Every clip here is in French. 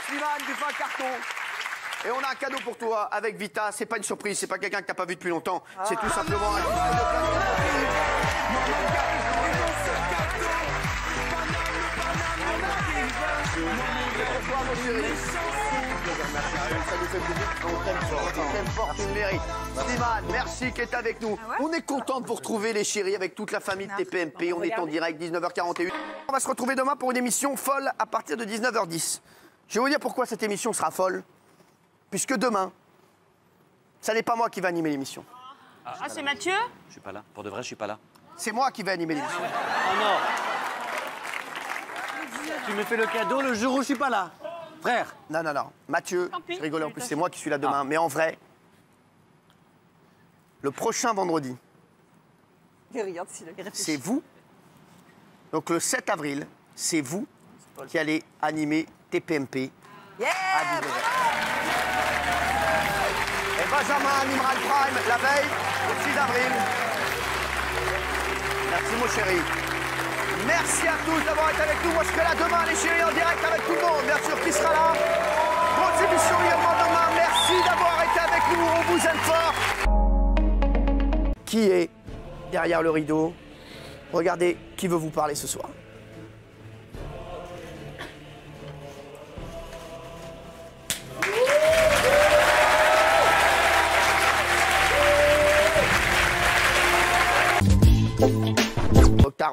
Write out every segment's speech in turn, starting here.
Slimane, tu fais un carton. Et on a un cadeau pour toi avec Vita. C'est pas une surprise, c'est pas quelqu'un que t'as pas vu depuis longtemps. C'est tout simplement un Slimane, merci qui est avec nous. On est content de vous retrouver les chéris avec toute la famille de TPMP. On est en direct, 19h41. On va se retrouver demain pour une émission folle à partir de 19h10. Je vais vous dire pourquoi cette émission sera folle. Puisque demain, ça n'est pas moi qui vais animer l'émission. Ah, c'est Mathieu? Je suis pas là. Pour de vrai, je suis pas là. C'est moi qui vais animer l'émission. Oh non! Tu me fais le cadeau le jour où je suis pas là. Frère! Non, non, non. Mathieu, je rigole en plus, c'est moi qui suis là demain. Mais en vrai, le prochain vendredi, c'est vous. Donc le 7 avril, c'est vous qui allez animer TPMP. À 19h. Et Benjamin animera le Prime la veille, le 6 avril. Merci mon chéri. Merci à tous d'avoir été avec nous. Moi je serai là demain les chéris en direct avec tout le monde. Bien sûr qui sera là. Grosse émission également demain. Merci d'avoir été avec nous. On vous aime fort. Qui est derrière le rideau? Regardez qui veut vous parler ce soir.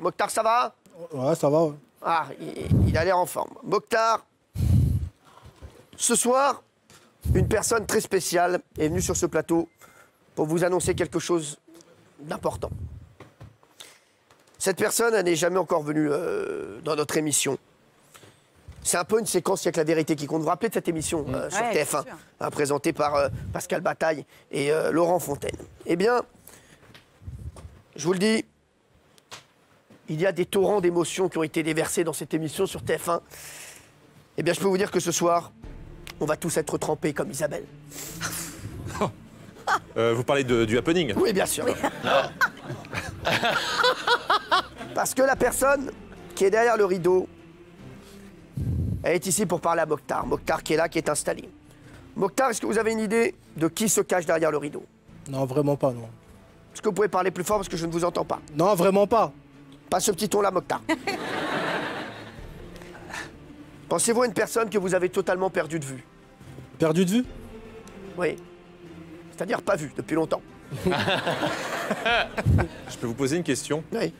Mokhtar, ça va? Ouais, ça va, ouais. Ah, il a l'air en forme. Mokhtar, ce soir, une personne très spéciale est venue sur ce plateau pour vous annoncer quelque chose d'important. Cette personne, elle n'est jamais encore venue dans notre émission. C'est un peu une séquence avec la vérité qui compte. Vous vous rappelez de cette émission sur TF1, présentée par Pascal Bataille et Laurent Fontaine. Eh bien, je vous le dis, il y a des torrents d'émotions qui ont été déversés dans cette émission sur TF1. Eh bien, je peux vous dire que ce soir, on va tous être trempés comme Isabelle. Vous parlez du happening? Oui, bien sûr. Parce que la personne qui est derrière le rideau, elle est ici pour parler à Mokhtar. Mokhtar qui est là, qui est installé. Mokhtar, est-ce que vous avez une idée de qui se cache derrière le rideau? Non, vraiment pas, non. Est-ce que vous pouvez parler plus fort parce que je ne vous entends pas? Non, vraiment pas. Pas ce petit ton-là, Mokhtar. Pensez-vous à une personne que vous avez totalement perdue de vue? Perdu de vue? Oui. C'est-à-dire pas vue depuis longtemps. Je peux vous poser une question? Oui.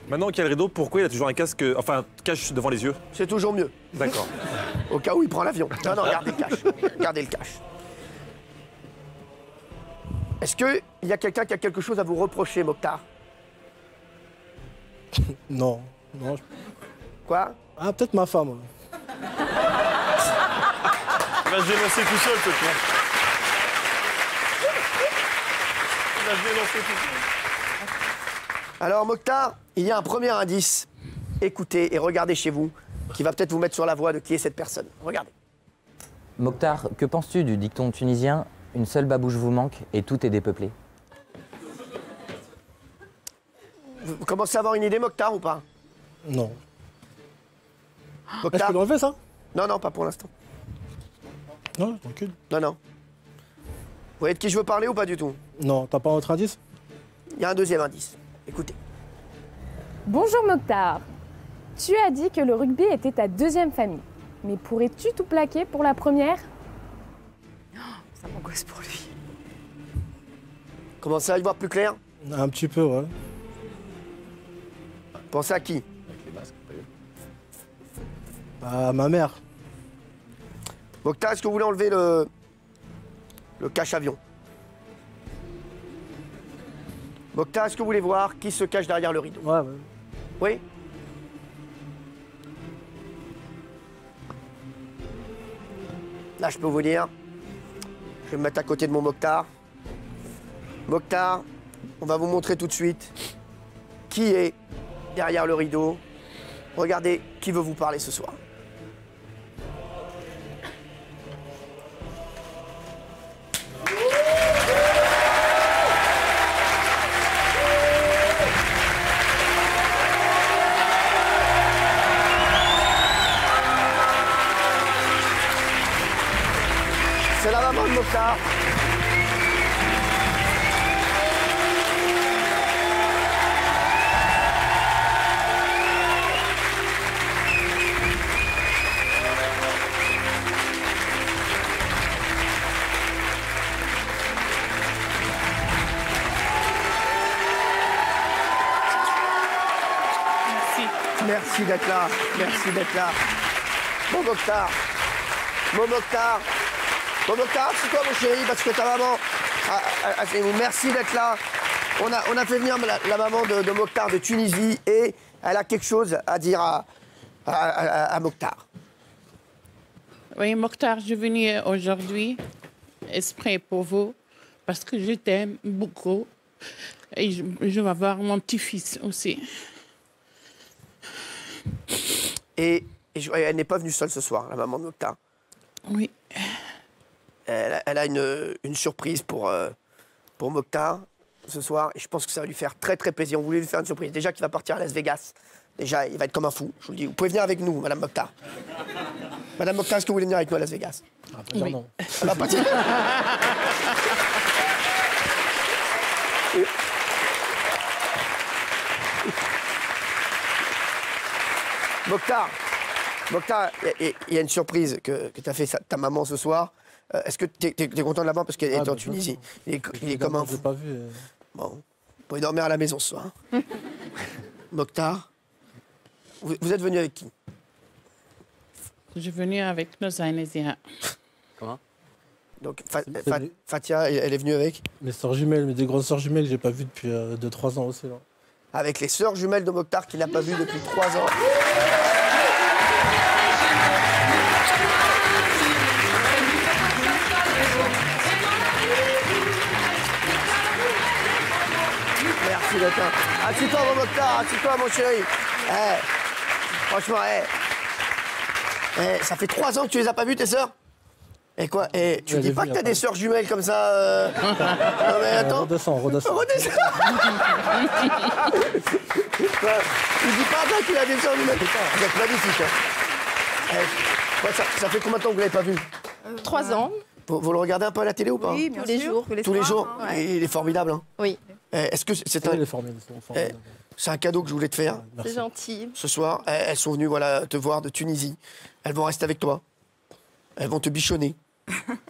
Maintenant qu'il y a le rideau, pourquoi il a toujours un casque, enfin, cache devant les yeux? C'est toujours mieux. D'accord. Au cas où il prend l'avion. Non, non, gardez le cash. Gardez le cash. Est-ce qu'il y a quelqu'un qui a quelque chose à vous reprocher, Mokhtar? Non, non. Quoi? Ah, peut-être ma femme. Il va se dénoncer tout seul, ce con. Il va se dénoncer tout seul. Alors, Mokhtar, il y a un premier indice. Écoutez et regardez chez vous, qui va peut-être vous mettre sur la voie de qui est cette personne. Regardez. Mokhtar, que penses-tu du dicton tunisien « Une seule babouche vous manque et tout est dépeuplé » ? Vous commencez à avoir une idée, Mokhtar, ou pas? Non. Mokhtar? Je peux l'enlever, ça? Non, non, pas pour l'instant. Non, tranquille. Non, non. Vous voyez de qui je veux parler ou pas du tout? Non, t'as pas un autre indice? Il y a un deuxième indice. Écoutez. Bonjour Mokhtar. Tu as dit que le rugby était ta deuxième famille. Mais pourrais-tu tout plaquer pour la première? Ça m'angoisse pour lui. Commencez à y voir plus clair? Un petit peu, ouais. Pensez à qui? Bah, ma mère. Mokhtar, est-ce que vous voulez enlever le cache-avion? Mokhtar, est-ce que vous voulez voir qui se cache derrière le rideau? Ouais, ouais. Oui? Là, je peux vous dire, je vais me mettre à côté de mon Mokhtar. Mokhtar, on va vous montrer tout de suite qui est derrière le rideau. Regardez qui veut vous parler ce soir. la maman de Mokhtar. Merci d'être là. Merci d'être là. Mon Mokhtar. Mon Mokhtar. Mon Mokhtar, c'est toi mon chéri, parce que ta maman... merci d'être là. On a fait venir la maman de Mokhtar de Tunisie et elle a quelque chose à dire à Mokhtar. Oui, Mokhtar, je suis venue aujourd'hui exprès pour vous parce que je t'aime beaucoup et je vais voir mon petit-fils aussi. Et elle n'est pas venue seule ce soir, la maman de Mokhtar. Oui. Elle a une surprise pour Mokhtar ce soir. Et je pense que ça va lui faire très très plaisir. On voulait lui faire une surprise. Déjà qu'il va partir à Las Vegas. Déjà, il va être comme un fou. Je vous le dis. Vous pouvez venir avec nous, Madame Mokhtar. Madame Mokhtar, est-ce que vous voulez venir avec nous à Las Vegas? Ah, pas dire non. Elle va partir. Mokhtar, il y a une surprise que t'as fait ta maman ce soir. Est-ce que t'es content de l'avoir parce qu'elle est en Tunisie? Il est comme un fou. Je l'ai pas vu. Bon, vous pouvez dormir à la maison ce soir. Mokhtar, vous êtes venu avec qui? Je suis venue avec nos Aïnésiens. Comment? Donc Fatia, elle est venue avec? Mes sœurs jumelles, mais des grandes sœurs jumelles que j'ai pas vues depuis 2-3 ans aussi. Là. Avec les sœurs jumelles de Mokhtar qu'il n'a pas vues depuis 3 ans. Merci d'être là. Assieds-toi, mon Mokhtar, assieds-toi, mon chéri. Franchement, ça fait 3 ans que tu les as pas vues, tes sœurs? Et quoi? Tu dis pas que t'as des sœurs jumelles comme ça Non mais attends. Redescends. Tu dis pas que tu as des sœurs jumelles. Vous êtes magnifiques. Ça fait combien de temps que vous l'avez pas vu? 3 ans. Vous le regardez un peu à la télé ou pas? Oui, tous les jours. Tous les jours. Ouais. Il est formidable. Hein. Oui, Est-ce que c'est Il est formidable. c'est un cadeau que je voulais te faire c'est gentil. ce soir? Elles sont venues te voir de Tunisie. Elles vont rester avec toi. Elles vont te bichonner.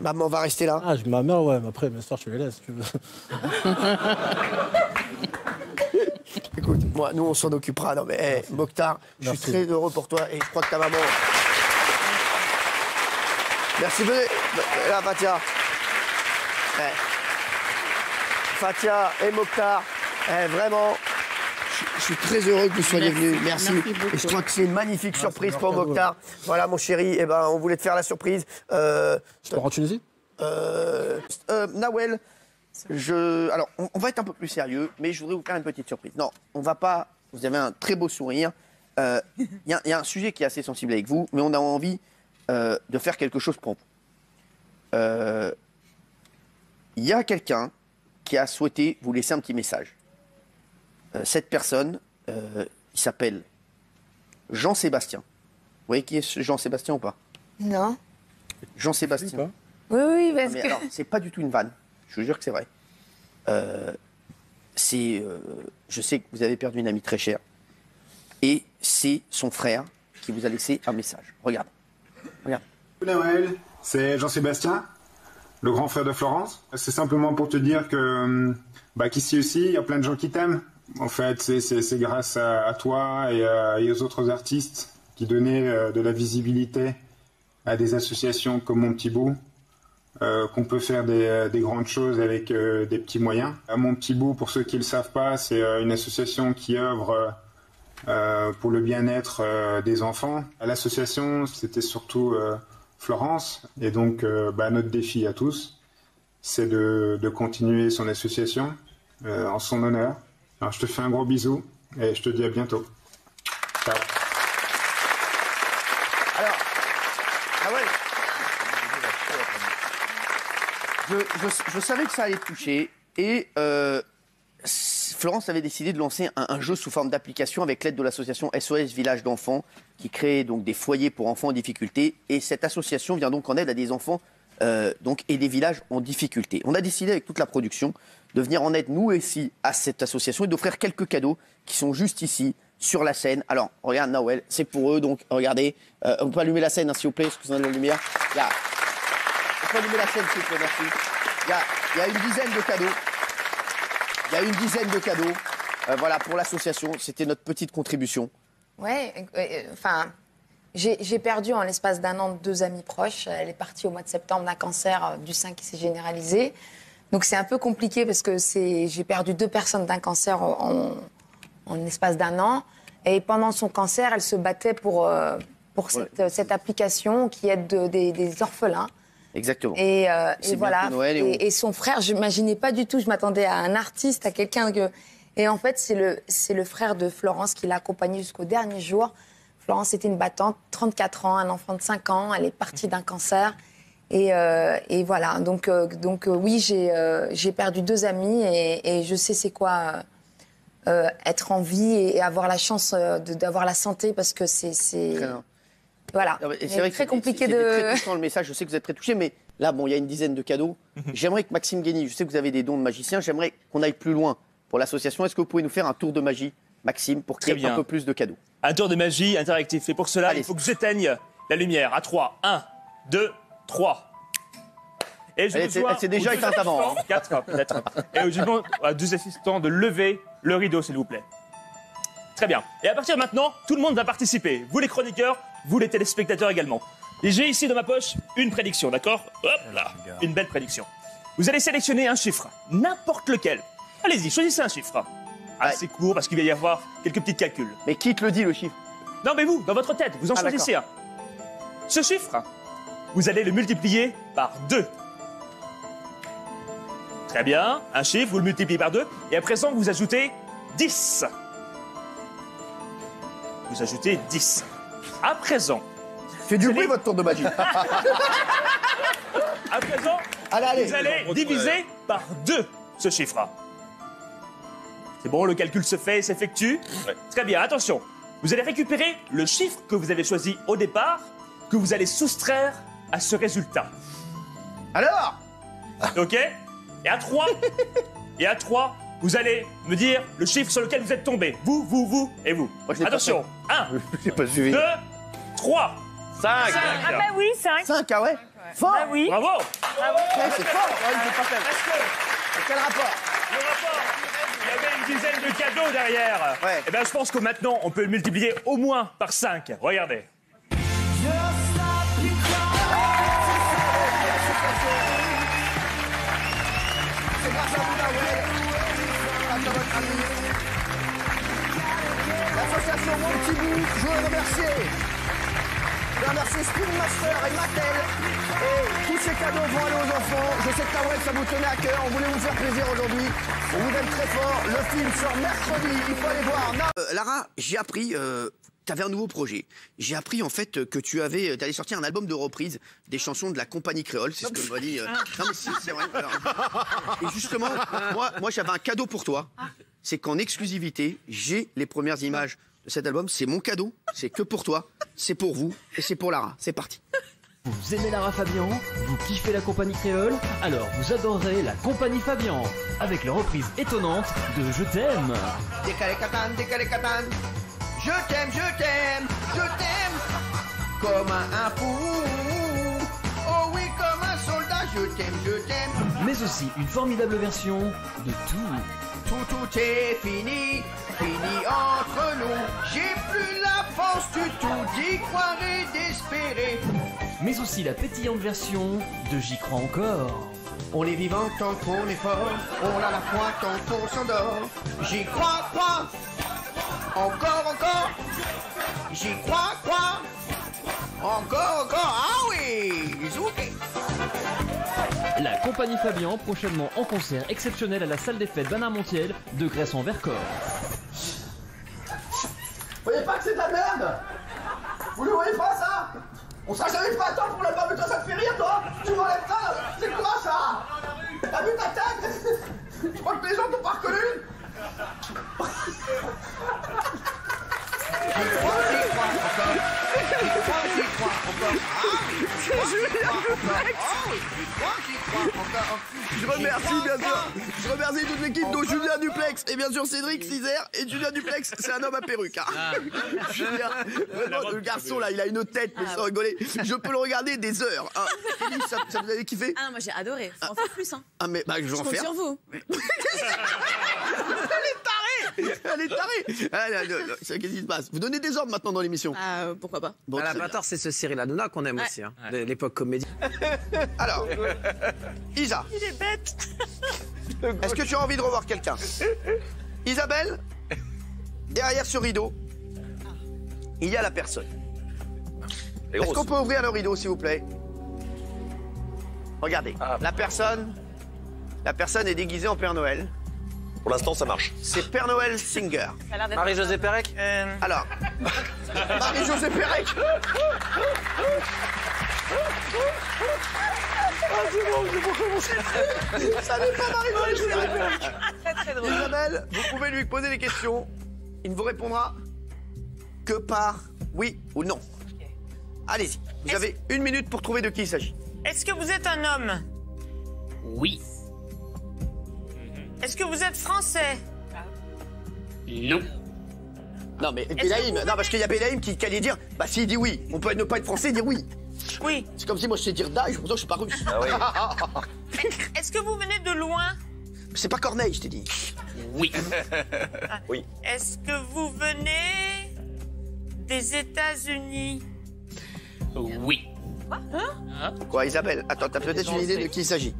Maman va rester là. Ah, ma mère, ouais, mais après, mes soeurs, tu les laisses, si tu veux. Écoute, moi, nous, on s'en occupera. Non, mais Mokhtar, je suis très heureux pour toi et je crois que ta maman. Merci, venez. Là, Fatia. Fatia et Mokhtar, vraiment. Je suis très heureux que vous soyez venus. Merci. Et je crois que c'est une magnifique surprise pour Mokhtar. Voilà, mon chéri, on voulait te faire la surprise. Tu pars en Tunisie? Nawel, alors, on va être un peu plus sérieux, mais je voudrais vous faire une petite surprise. Non, on va pas... Vous avez un très beau sourire. Il y a un sujet qui est assez sensible avec vous, mais on a envie de faire quelque chose pour vous. Il y a quelqu'un qui a souhaité vous laisser un petit message. Cette personne, il s'appelle Jean-Sébastien. Vous voyez qui est ce Jean-Sébastien ou pas? Non. Jean-Sébastien. Oui, parce que... Alors, c'est pas du tout une vanne. Je vous jure que c'est vrai. Je sais que vous avez perdu une amie très chère. Et c'est son frère qui vous a laissé un message. Regarde. Regarde. Noël, c'est Jean-Sébastien, le grand frère de Florence. C'est simplement pour te dire que qu'ici aussi, il y a plein de gens qui t'aiment. En fait, c'est grâce à toi et aux autres artistes qui donnaient de la visibilité à des associations comme Mon Petit Bout, qu'on peut faire des grandes choses avec des petits moyens. Mon Petit Bout, pour ceux qui ne le savent pas, c'est une association qui œuvre pour le bien-être des enfants. À l'association, c'était surtout Florence. Et donc, notre défi à tous, c'est de continuer son association en son honneur. Alors, je te fais un gros bisou et je te dis à bientôt. Ciao. Alors, je savais que ça allait te toucher et Florence avait décidé de lancer un jeu sous forme d'application avec l'aide de l'association SOS Village d'enfants qui crée donc des foyers pour enfants en difficulté et cette association vient donc en aide à des enfants donc, et des villages en difficulté. On a décidé avec toute la production de venir en aide, nous aussi, à cette association et d'offrir quelques cadeaux qui sont juste ici, sur la scène. Alors, regarde, Nawel, c'est pour eux, donc regardez. On peut allumer la scène, hein, s'il vous plaît, excusez-moi de la lumière. On peut allumer la scène, s'il vous plaît, merci. Il y a une dizaine de cadeaux. Il y a une dizaine de cadeaux. Voilà, pour l'association, c'était notre petite contribution. Ouais, enfin, j'ai perdu en l'espace d'un an 2 amis proches. Elle est partie au mois de septembre d'un cancer du sein qui s'est généralisé. Donc c'est un peu compliqué parce que j'ai perdu 2 personnes d'un cancer en l'espace d'un an. Et pendant son cancer, elle se battait pour cette application qui aide des orphelins. Exactement. Et voilà. Noël et son frère, je n'imaginais pas du tout. Je m'attendais à un artiste, à quelqu'un que... Et en fait, c'est le frère de Florence qui l'a accompagnée jusqu'au dernier jour. Florence était une battante, 34 ans, un enfant de 5 ans. Elle est partie d'un cancer. Et voilà. Donc oui, j'ai perdu 2 amis et je sais c'est quoi être en vie et avoir la chance d'avoir la santé parce que c'est... Voilà. C'est vrai que très compliqué de... C'est très touchant le message, je sais que vous êtes très touchés, mais là, bon, il y a une dizaine de cadeaux. J'aimerais que Maxime Guény, je sais que vous avez des dons de magicien, j'aimerais qu'on aille plus loin pour l'association. Est-ce que vous pouvez nous faire un tour de magie, Maxime, pour créer un peu plus de cadeaux? Un tour de magie interactif. Et pour cela, il faut que j'éteigne la lumière. À 3. 1, 2, 3. Et je elle s'est déjà éteinte avant. Hein. 4 peut-être. Et je demande à 2 assistants de lever le rideau, s'il vous plaît. Très bien. Et à partir de maintenant, tout le monde va participer. Vous les chroniqueurs, vous les téléspectateurs également. Et j'ai ici dans ma poche une prédiction, d'accord? Hop là, une belle prédiction. Vous allez sélectionner un chiffre, n'importe lequel. Allez-y, choisissez un chiffre. Assez court parce qu'il va y avoir quelques petits calculs. Mais qui te le dit, le chiffre? Non, mais vous, dans votre tête, vous en choisissez un. Ce chiffre, vous allez le multiplier par 2. Très bien, un chiffre, vous le multipliez par 2. Et à présent, vous ajoutez 10. Vous ajoutez 10. À présent... Fais du bruit, votre tour de magie. À présent, vous allez diviser par 2 ce chiffre. C'est bon, le calcul se fait et s'effectue. Très bien, attention. Vous allez récupérer le chiffre que vous avez choisi au départ, que vous allez soustraire à ce résultat. Alors? OK? Et à 3, vous allez me dire le chiffre sur lequel vous êtes tombé. Vous et vous. Attention. 1, 2, 3. 5. Ah bah oui, 5. 5, ah ouais? Fort. Bah oui. Bravo. C'est fort. Quel rapport? Le rapport. Il y avait une dizaine de cadeaux derrière. Et bien, je pense que maintenant, on peut le multiplier au moins par 5. Regardez. C'est grâce à vous, Nawel. Grâce à votre ami. L'association Mon Petit Bout, je veux remercier. Je veux remercier Spin Master et Mattel. Et tous ces cadeaux vont aller aux enfants. Je sais que Nawel, ça vous tenait à cœur. On voulait vous faire plaisir aujourd'hui. On vous aime très fort. Le film sort mercredi. Il faut aller voir. Lara, j'ai appris... tu avais un nouveau projet. J'ai appris en fait que tu allais sortir un album de reprise des chansons de la compagnie créole. C'est ce que m'a dit. Non mais c'est vrai. Alors, et justement, moi j'avais un cadeau pour toi. C'est qu'en exclusivité, j'ai les premières images de cet album. C'est mon cadeau. C'est que pour toi. C'est pour vous et c'est pour Lara. C'est parti. Vous aimez Lara Fabian? Vous kiffez la compagnie créole? Alors vous adorerez la compagnie Fabian, avec la reprise étonnante de Je t'aime. Décalé catane, je t'aime, comme un fou. Oh oui, comme un soldat, je t'aime. Mais aussi une formidable version de tout. Tout est fini entre nous. J'ai plus la force du tout d'y croire et d'espérer. Mais aussi la pétillante version de J'y crois encore. On est vivant tant qu'on est fort, on a la foi tant qu'on s'endort. J'y crois, encore, j'y crois, encore, ah oui, zouké. La compagnie Fabian, prochainement en concert exceptionnel à la salle des fêtes Bernard-Montiel de Grèce-en-Vercors. Vous voyez pas que c'est de la merde? Vous ne voyez pas ça? On sera jamais prêt à temps pour l'album, mais toi ça te fait rire toi? Tu m'enlèves ça? C'est quoi ça? T'as vu ta tête? Je crois que les gens t'ont pas reconnu? J'y crois encore. Ah oui. Je remercie bien sûr. Je remercie toute l'équipe dont Julien Duplex et bien sûr Cédric Cizère. Et Julien Duplex, c'est un homme à perruque. Hein. Julien, vraiment, le garçon là, il a une tête, mais sans rigoler. Je peux le regarder des heures. Hein. Ça vous avez kiffé? Ah, moi j'ai adoré. Faut en faire plus, hein. Ah, mais bah, je vais en compte faire. sur vous. Elle est tarée. Qu'est-ce qui se passe? Vous donnez des ordres maintenant dans l'émission? Pourquoi pas. Bon, À la bâtard, c'est ce Cyril Hanouna qu'on aime aussi, hein, de l'époque comédie. Alors, Isa. Il est bête. Est-ce que tu as envie de revoir quelqu'un? Isabelle, derrière ce rideau, il y a la personne. Est-ce qu'on peut ouvrir le rideau, s'il vous plaît? Regardez, la personne est déguisée en Père Noël. Pour l'instant, ça marche. C'est Père Noël Singer. Marie-Josée Pérec Alors, Marie-Josée Pérec. Ah, c'est bon, je peux commencer. Ça n'est pas Marie-Josée Pérec. Très drôle. Isabelle, vous pouvez lui poser des questions. Il ne vous répondra que par oui ou non. Allez-y, vous avez 1 minute pour trouver de qui il s'agit. Est-ce que vous êtes un homme? Oui. Est-ce que vous êtes français? Non. Non, mais Bélaïm, non, parce qu'il y a Bélaïm qui allait dire, bah s'il dit oui, on peut ne pas être français et dire oui. Oui. C'est comme si moi je sais dire Daesh, pourtant je suis pas russe. Ah oui. Est-ce que vous venez de loin? C'est pas Corneille, je t'ai dit. Oui. Oui. Est-ce que vous venez des États-Unis? Oui. Quoi, Isabelle? Attends, t'as peut-être une idée de qui il s'agit.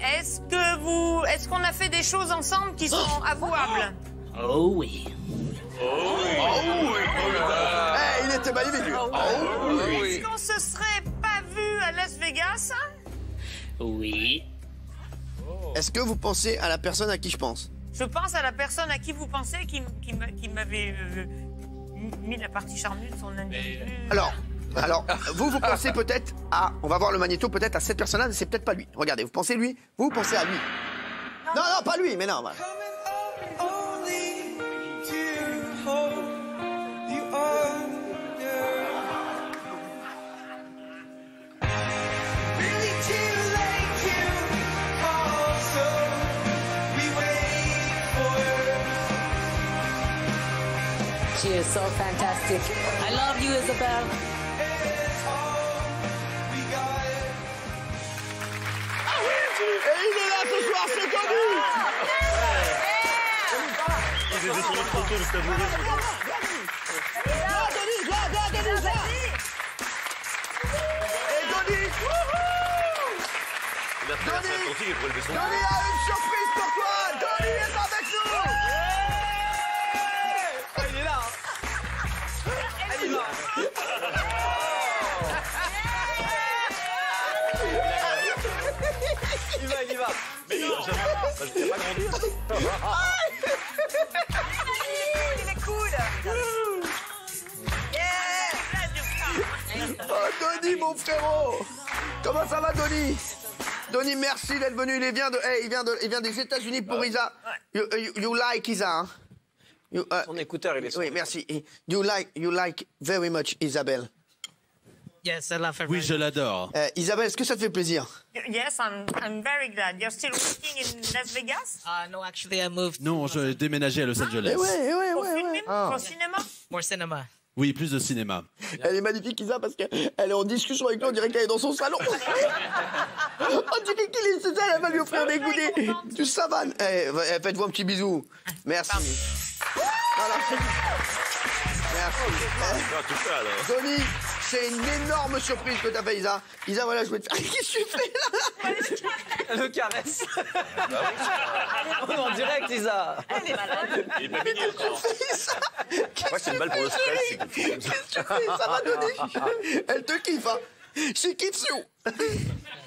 Est-ce qu'on a fait des choses ensemble qui sont avouables? Oh oui. Eh, il était magnifique, lui. Est-ce qu'on se serait pas vu à Las Vegas? Oui. Est-ce que vous pensez à la personne à qui je pense? Je pense à la personne à qui vous pensez qui m'avait mis la partie charnue de son individu. Alors, vous pensez peut-être à... On va voir le magnéto peut-être à cette personne-là, mais c'est peut-être pas lui. Regardez, vous pensez lui? Vous pensez à lui? Non, non, pas lui, mais non. Voilà. She is so fantastic. I love you, Isabelle. Et il est là ce soir, c'est Tony. J'ai des photos de Stade Tony a une surprise pour toi. Tony est avec nous. Il est là. Elle y va. Il y va. Mais non, je t'ai pas grandi. Il est cool. Oh, Tony, mon frérot. Comment ça va, Tony? Tony, merci d'être venu. Il vient des États-Unis pour Isa. You like Isa, hein? Son écouteur, il est Oui, merci. You like very much Isabelle. Yes, I love her. Oui, je l'adore. Isabelle, est-ce que ça te fait plaisir? Yes, I'm very glad. You're still working in Las Vegas? No, actually, I moved. Non, je déménageais à Los Angeles. Au cinéma? More cinema. Oui, plus de cinéma. Elle est magnifique, Isa, parce qu'elle est en discussion avec nous. On dirait qu'elle est dans son salon. On dirait qu'il est ça. Elle va lui offrir des goûters. Du savane. Faites-vous un petit bisou. Merci. Voilà. Merci. Tony, c'est une énorme surprise que t'as fait, Isa. Isa, voilà, je voulais te faire. Qu'est-ce que tu fais là? Elle le caresse. On est en direct, Isa. Elle est malade. Il est pas mignon. Moi, c'est une balle pour le stress. Qu'est-ce que tu fais? Ça va donner. Elle te kiffe, hein. She keeps you.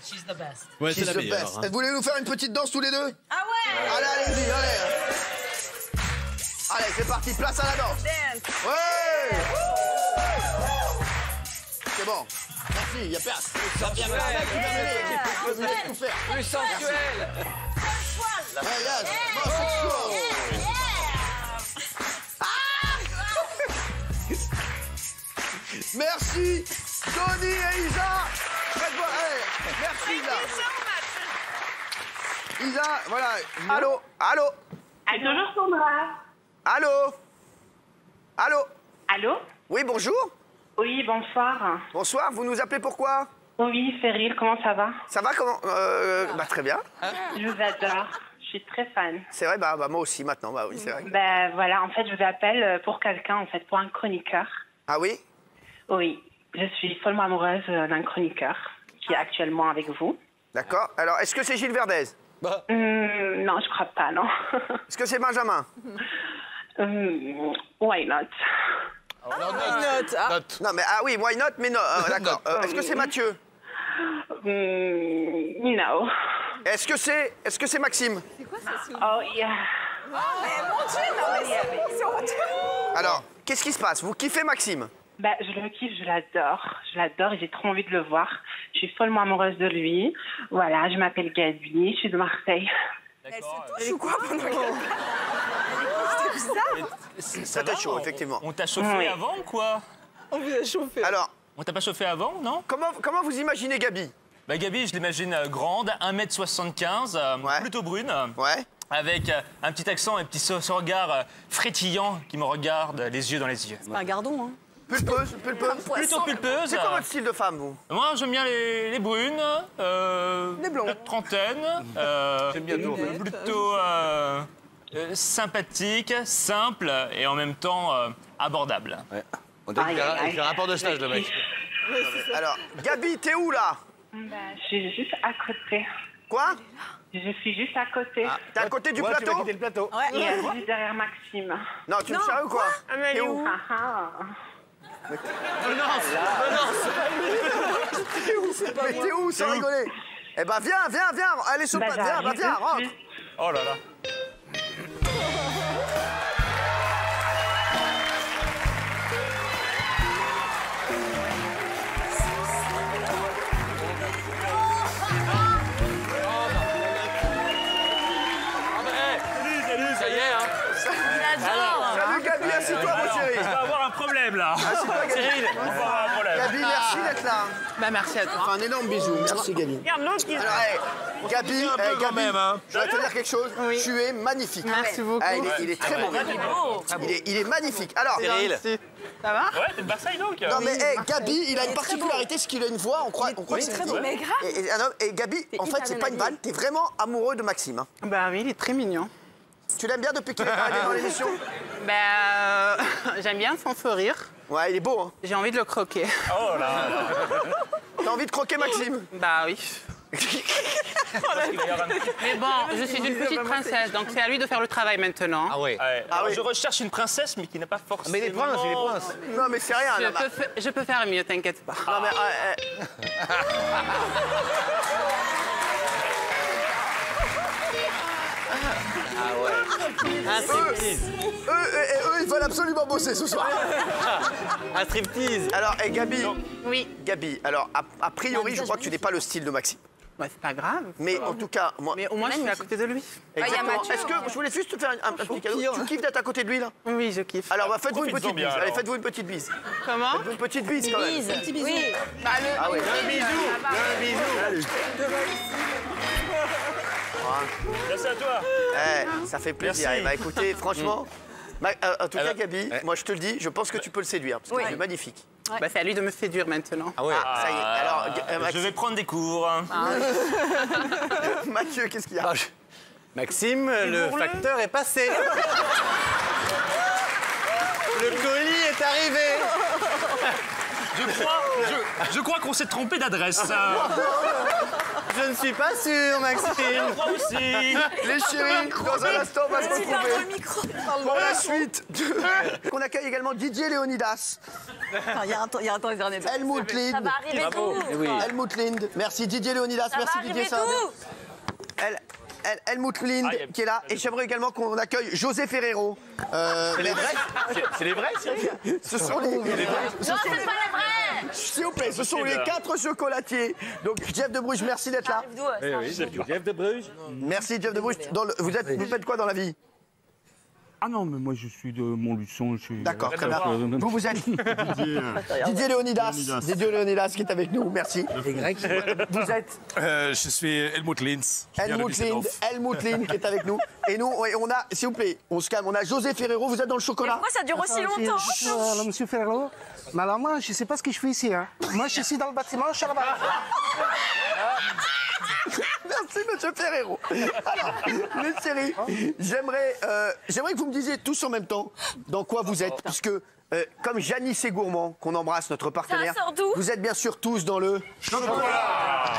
She's the best. Ouais, c'est She's la the meilleure. best. Hein. Vous voulez nous faire une petite danse tous les deux? Ah ouais? Allez, allez-y, allez. Allez, c'est parti, place à la danse. Ouais. C'est bon. Merci, il y a personne. Ça vient faire. Tout faire. Plus sensuel. Hey, yes. Bon, sexual. Merci, Tony et Isa. Faites-moi. Hey, merci, Isa. Isa, voilà. Allô, allô. Ah, toujours Sandra. Allô. Allô. Allô. Oui, bonjour. Oui, bonsoir. Bonsoir, vous nous appelez pourquoi? Oui, Cyril, comment ça va? Ça va, comment bah très bien. Je vous adore. Je suis très fan. C'est vrai, bah moi aussi maintenant, bah oui, c'est vrai. Ben voilà, en fait, je vous appelle pour quelqu'un, en fait, pour un chroniqueur. Ah oui? Oui, je suis follement amoureuse d'un chroniqueur qui est actuellement avec vous. D'accord. Alors, est-ce que c'est Gilles Verdez? Non, je crois pas, non. Est-ce que c'est Benjamin? Why not? Non, mais ah oui, why not, mais non, d'accord. Est-ce que c'est Mathieu? No. Est-ce que c'est Maxime? Oh, yeah. Oh, mais mon Dieu, non, mais c'est honteux. Alors, qu'est-ce qui se passe? Vous kiffez Maxime? Bah, je le kiffe, je l'adore et j'ai trop envie de le voir. Je suis follement amoureuse de lui. Voilà, je m'appelle Gabi, je suis de Marseille. Elle se touche ou quoi pendant que... C'était bizarre. Ça t'a chaud, effectivement. On t'a chauffé avant ou quoi? On vous a chauffé. Alors, on t'a pas chauffé avant, non? Comment vous imaginez Gabi? Bah Gabi, je l'imagine grande, 1m75, plutôt brune. Ouais. Avec un petit accent et un petit ce regard frétillant qui me regarde les yeux dans les yeux. C'est pas un gardon, hein. Pulpeuse. Plutôt pulpeuse. C'est quoi votre style de femme, vous? Moi, j'aime bien les brunes. Les blondes. La trentaine. J'aime bien tout. Plutôt sympathique, simple et en même temps abordable. Ouais. On dirait qu'il fait un rapport de stage, le mec. Alors, Gabi, t'es où, là? Bah, je suis juste à côté. Quoi? Je suis juste à côté. Ah, t'es à côté du plateau? Tu vas quitter le plateau. Et juste derrière Maxime. Non, tu me sérieux ou quoi? T'es où? Mais t'es où, sans rigoler? Eh ben, viens. Allez, sur le plateau. Viens, rentre. Oh là là. Ça y est, hein. Salut Gabi, assieds-toi, mon chéri. On va avoir un problème là. Assieds-toi, Gabi. Cyril, on va avoir un problème. Gabi, merci d'être là. Bah, merci à toi. Un énorme bisou. Merci, Gabi. Regarde l'autre qui... Alors, Gabi, quand même, hein. je vais te dire quelque chose. Tu es magnifique. Merci beaucoup. Ah, il est très beau. Il est magnifique. Alors, Cyril. Ça va? Ouais, t'es de Marseille donc. non mais Gabi, il a une particularité, c'est qu'il a une voix, on croit que c'est faux. Mais grave. Et Gabi, en fait, c'est pas une vanne, t'es vraiment amoureux de Maxime. Hein. Bah oui, il est très mignon. Tu l'aimes bien depuis qu'il est arrivé dans l'émission? Bah, j'aime bien son sourire. Ouais, il est beau, hein. J'ai envie de le croquer. Oh là. T'as envie de croquer Maxime? Bah oui. Parce qu'il va y avoir un petit- Mais bon, je suis une petite princesse, donc c'est à lui de faire le travail maintenant. Ah ouais. Ouais. Alors, je recherche une princesse, mais qui n'a pas forcément... Mais les princes, il est prince. Non mais c'est rien. là, Je peux faire mieux, t'inquiète pas. Non mais... Eux, ils veulent absolument bosser ce soir. Un striptease. Alors, Gabi, Oui. Gabi, alors, a priori, je crois que tu n'es pas le style de Maxime. Bah, c'est pas grave. Mais en tout cas, moi... Mais au moins, je suis à côté de lui. Exactement. Est-ce que je voulais juste te faire un petit cadeau? Tu kiffes d'être à côté de lui, là? Oui, je kiffe. Alors, bah, faites-vous une petite Profites-en bien, bise. Allez, alors. faites-vous une petite bise. Comment? Faites-vous une petite bise, quand même. Un petit bisou. Oui. Bah, Ah oui. Un bisou. Merci à toi. Ça fait plaisir. Merci. Eh ben, écoutez, franchement... en tout cas, Gabi, moi je te le dis, je pense que tu peux le séduire, parce qu'il est magnifique. Bah, c'est à lui de me séduire maintenant. Ah ouais. Ah, ça y est. Alors, Je vais prendre des cours. Mathieu, qu'est-ce qu'il y a? Maxime, le facteur est passé. Le colis est arrivé. Je crois qu'on s'est trompé d'adresse. Je ne suis pas sûr, Maxime. Moi aussi. Les chéris, dans un instant, on va se retrouver pour la suite. On accueille également Didier Léonidas. Il y a un temps, Helmut Lind. Ça va arriver tout. Helmut Lind. Merci Didier Léonidas. Merci Didier. Ça va bien. Helmut Lind qui est là. Et j'aimerais également qu'on accueille José Ferrero. C'est les vrais? C'est les vrais, Ce sont les... Non, c'est pas les vrais. S'il vous plaît, ce sont les 4 chocolatiers. Donc Jeff de Bruges, merci d'être là. Oui, Jeff de Bruges. Merci Jeff de Bruges. Vous faites quoi dans la vie? Ah non, mais moi je suis de Montluçon. D'accord, très bien. Vous êtes Didier Léonidas. Didier Léonidas qui est avec nous, merci. Et Greg. Vous êtes Je suis Helmut Linz. Helmut Linz qui est avec nous. Et nous, on a, s'il vous plaît, on se calme, on a José Ferrero, vous êtes dans le chocolat. Pourquoi ça dure aussi longtemps? Monsieur Ferrero, mais alors moi, je sais pas ce que je fais ici. Hein. Moi, je suis dans le bâtiment, je suis là-bas. Merci, monsieur Ferrero. Alors, mes chéris, j'aimerais que vous me disiez tous en même temps dans quoi vous êtes, puisque comme Janice et Gourmand, qu'on embrasse, notre partenaire, Ça sort d'où? vous êtes bien sûr tous dans le chocolat.